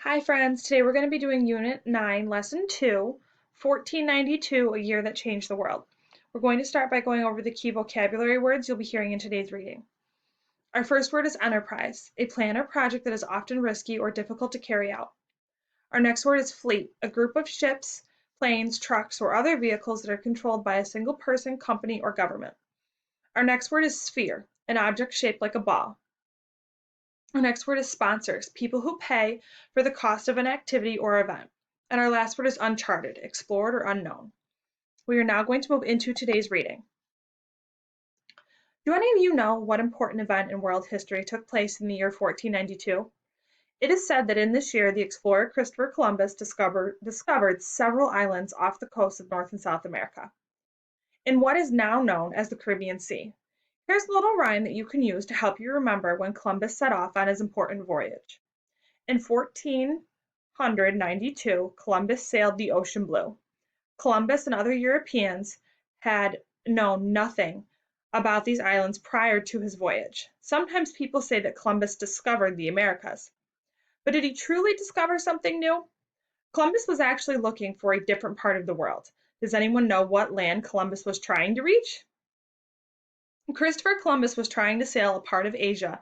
Hi friends, today we're going to be doing Unit 9, Lesson 2, 1492, A Year That Changed the World. We're going to start by going over the key vocabulary words you'll be hearing in today's reading. Our first word is enterprise, a plan or project that is often risky or difficult to carry out. Our next word is fleet, a group of ships, planes, trucks, or other vehicles that are controlled by a single person, company, or government. Our next word is sphere, an object shaped like a ball. Our next word is sponsors, people who pay for the cost of an activity or event. And our last word is uncharted, explored or unknown. We are now going to move into today's reading. Do any of you know what important event in world history took place in the year 1492? It is said that in this year, the explorer Christopher Columbus discovered several islands off the coast of North and South America, in what is now known as the Caribbean Sea. Here's a little rhyme that you can use to help you remember when Columbus set off on his important voyage. In 1492, Columbus sailed the ocean blue. Columbus and other Europeans had known nothing about these islands prior to his voyage. Sometimes people say that Columbus discovered the Americas. But did he truly discover something new? Columbus was actually looking for a different part of the world. Does anyone know what land Columbus was trying to reach? Christopher Columbus was trying to sail a part of Asia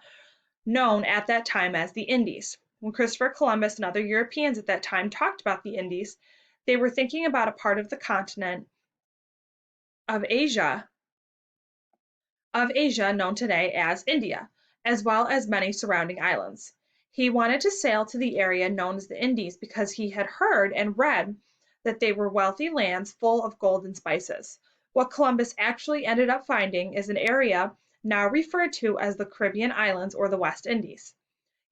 known at that time as the Indies. When Christopher Columbus and other Europeans at that time talked about the Indies, they were thinking about a part of the continent of Asia known today as India, as well as many surrounding islands. He wanted to sail to the area known as the Indies because he had heard and read that they were wealthy lands full of gold and spices. What Columbus actually ended up finding is an area now referred to as the Caribbean Islands or the West Indies.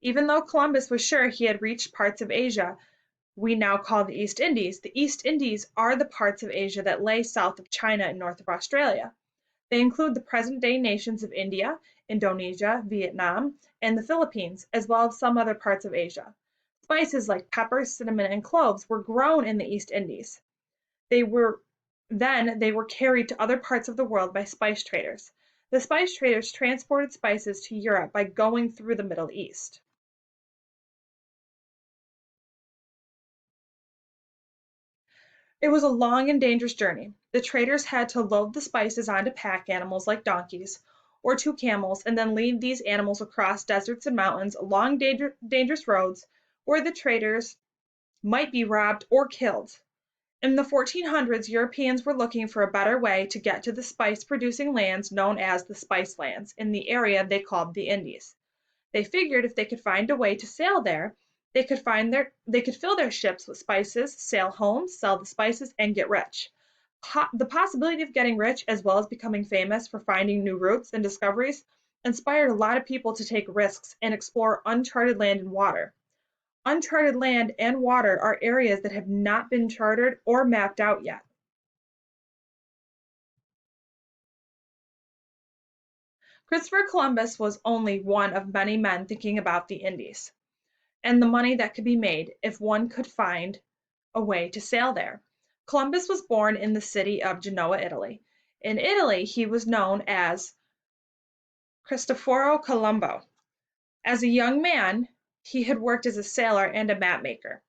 Even though Columbus was sure he had reached parts of Asia we now call the East Indies are the parts of Asia that lay south of China and north of Australia. They include the present-day nations of India, Indonesia, Vietnam, and the Philippines, as well as some other parts of Asia. Spices like pepper, cinnamon, and cloves were grown in the East Indies. They were carried to other parts of the world by spice traders. The spice traders transported spices to Europe by going through the Middle East. It was a long and dangerous journey. The traders had to load the spices onto pack animals like donkeys or two camels and then lead these animals across deserts and mountains along dangerous roads where the traders might be robbed or killed. In the 1400s, Europeans were looking for a better way to get to the spice producing lands known as the Spice Lands in the area they called the Indies. They figured if they could find a way to sail there, they could fill their ships with spices, sail home, sell the spices, and get rich. The possibility of getting rich, as well as becoming famous for finding new routes and discoveries, inspired a lot of people to take risks and explore uncharted land and water. Uncharted land and water are areas that have not been charted or mapped out yet. Christopher Columbus was only one of many men thinking about the Indies and the money that could be made if one could find a way to sail there. Columbus was born in the city of Genoa, Italy. In Italy, he was known as Cristoforo Colombo. As a young man, he had worked as a sailor and a map maker.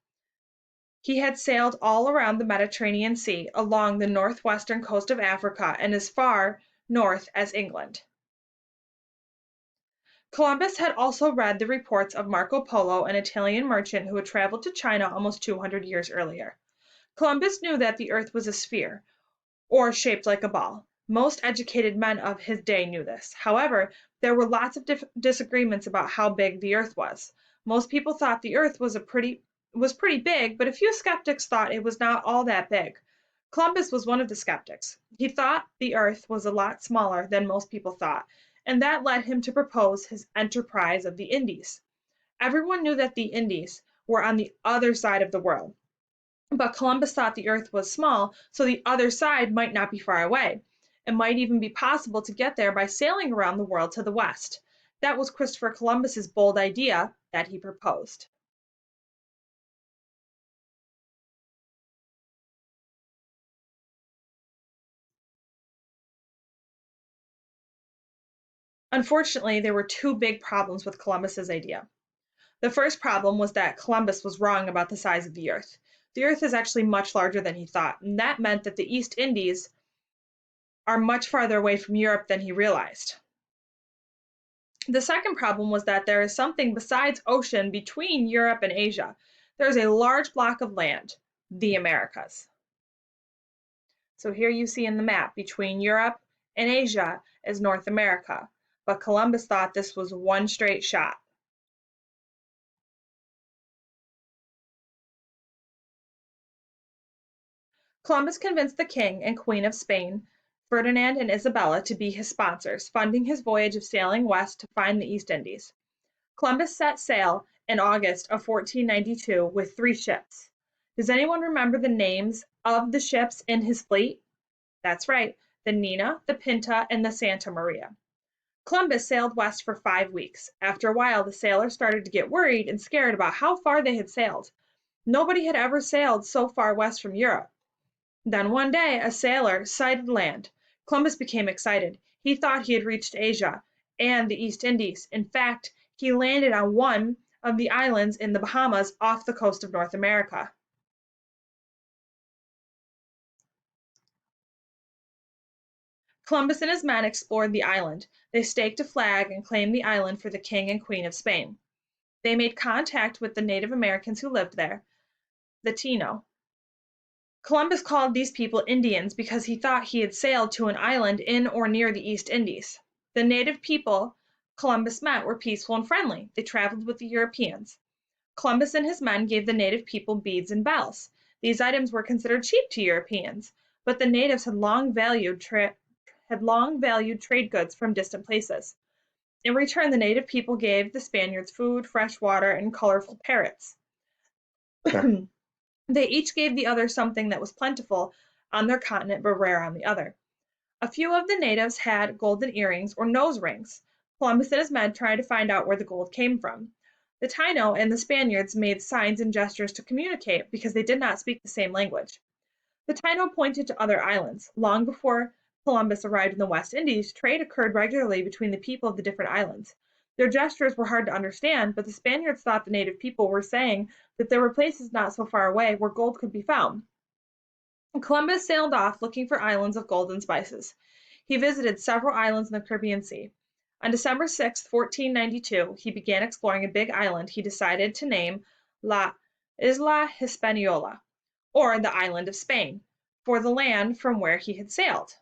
He had sailed all around the Mediterranean Sea, along the northwestern coast of Africa, and as far north as England. Columbus had also read the reports of Marco Polo, an Italian merchant who had traveled to China almost 200 years earlier. Columbus knew that the earth was a sphere, or shaped like a ball. Most educated men of his day knew this. However, there were lots of disagreements about how big the earth was. Most people thought the earth was pretty big, but a few skeptics thought it was not all that big. Columbus was one of the skeptics. He thought the earth was a lot smaller than most people thought, and that led him to propose his enterprise of the Indies. Everyone knew that the Indies were on the other side of the world. But Columbus thought the Earth was small, so the other side might not be far away. It might even be possible to get there by sailing around the world to the west. That was Christopher Columbus's bold idea that he proposed. Unfortunately, there were two big problems with Columbus's idea. The first problem was that Columbus was wrong about the size of the Earth. The Earth is actually much larger than he thought, and that meant that the East Indies are much farther away from Europe than he realized. The second problem was that there is something besides ocean between Europe and Asia. There is a large block of land, the Americas. So here you see in the map, between Europe and Asia is North America, but Columbus thought this was one straight shot. Columbus convinced the King and Queen of Spain, Ferdinand and Isabella, to be his sponsors, funding his voyage of sailing west to find the East Indies. Columbus set sail in August of 1492 with 3 ships. Does anyone remember the names of the ships in his fleet? That's right, the Nina, the Pinta, and the Santa Maria. Columbus sailed west for 5 weeks. After a while, the sailors started to get worried and scared about how far they had sailed. Nobody had ever sailed so far west from Europe. Then one day a sailor sighted land. Columbus became excited. He thought he had reached Asia and the East Indies. In fact, he landed on one of the islands in the Bahamas off the coast of North America. Columbus and his men explored the island. They staked a flag and claimed the island for the King and Queen of Spain. They made contact with the Native Americans who lived there, the Taino. Columbus called these people Indians because he thought he had sailed to an island in or near the East Indies. The native people Columbus met were peaceful and friendly. They traveled with the Europeans. Columbus and his men gave the native people beads and bells. These items were considered cheap to Europeans, but the natives had long valued trade goods from distant places. In return, the native people gave the Spaniards food, fresh water, and colorful parrots. They each gave the other something that was plentiful on their continent but rare on the other. A few of the natives had golden earrings or nose rings. Columbus and his men tried to find out where the gold came from. The Taino and the Spaniards made signs and gestures to communicate because they did not speak the same language. The Taino pointed to other islands. Long before Columbus arrived in the West Indies, trade occurred regularly between the people of the different islands. Their gestures were hard to understand, but the Spaniards thought the native people were saying that there were places not so far away where gold could be found. Columbus sailed off looking for islands of gold and spices. He visited several islands in the Caribbean Sea. On December 6, 1492, he began exploring a big island he decided to name La Isla Hispaniola, or the Island of Spain, for the land from where he had sailed.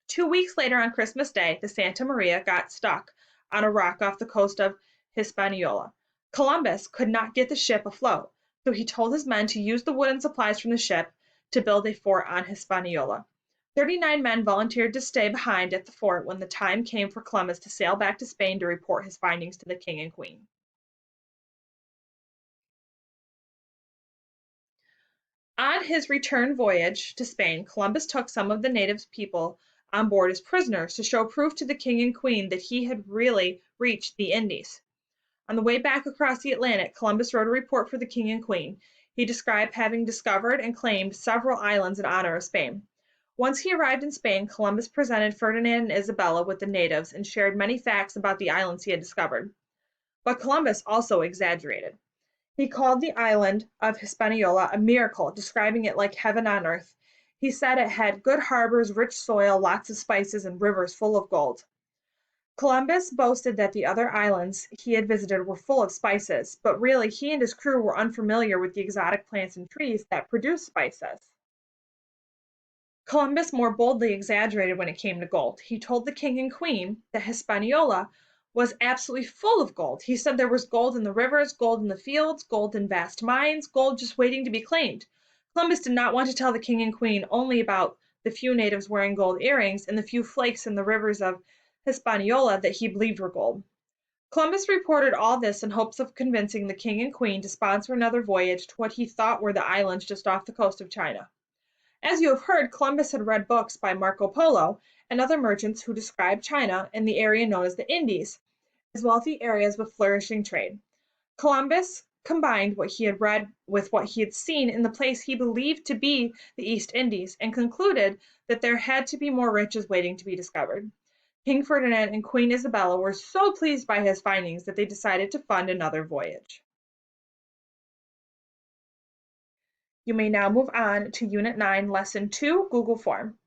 2 weeks later, on Christmas Day, the Santa Maria got stuck on a rock off the coast of Hispaniola. Columbus could not get the ship afloat, so he told his men to use the wooden supplies from the ship to build a fort on Hispaniola. 39 men volunteered to stay behind at the fort when the time came for Columbus to sail back to Spain to report his findings to the king and queen. On his return voyage to Spain, Columbus took some of the native people on board as prisoners to show proof to the king and queen that he had really reached the Indies. On the way back across the Atlantic, Columbus wrote a report for the king and queen. He described having discovered and claimed several islands in honor of Spain. Once he arrived in Spain, Columbus presented Ferdinand and Isabella with the natives and shared many facts about the islands he had discovered. But Columbus also exaggerated. He called the island of Hispaniola a miracle, describing it like heaven on earth. He said it had good harbors, rich soil, lots of spices, and rivers full of gold. Columbus boasted that the other islands he had visited were full of spices, but really he and his crew were unfamiliar with the exotic plants and trees that produce spices. Columbus more boldly exaggerated when it came to gold. He told the king and queen that Hispaniola was absolutely full of gold. He said there was gold in the rivers, gold in the fields, gold in vast mines, gold just waiting to be claimed. Columbus did not want to tell the king and queen only about the few natives wearing gold earrings and the few flakes in the rivers of Hispaniola that he believed were gold. Columbus reported all this in hopes of convincing the king and queen to sponsor another voyage to what he thought were the islands just off the coast of China. As you have heard, Columbus had read books by Marco Polo and other merchants who described China and the area known as the Indies as wealthy areas with flourishing trade. Columbus combined what he had read with what he had seen in the place he believed to be the East Indies and concluded that there had to be more riches waiting to be discovered. King Ferdinand and Queen Isabella were so pleased by his findings that they decided to fund another voyage. You may now move on to Unit 9, Lesson 2, Google Form.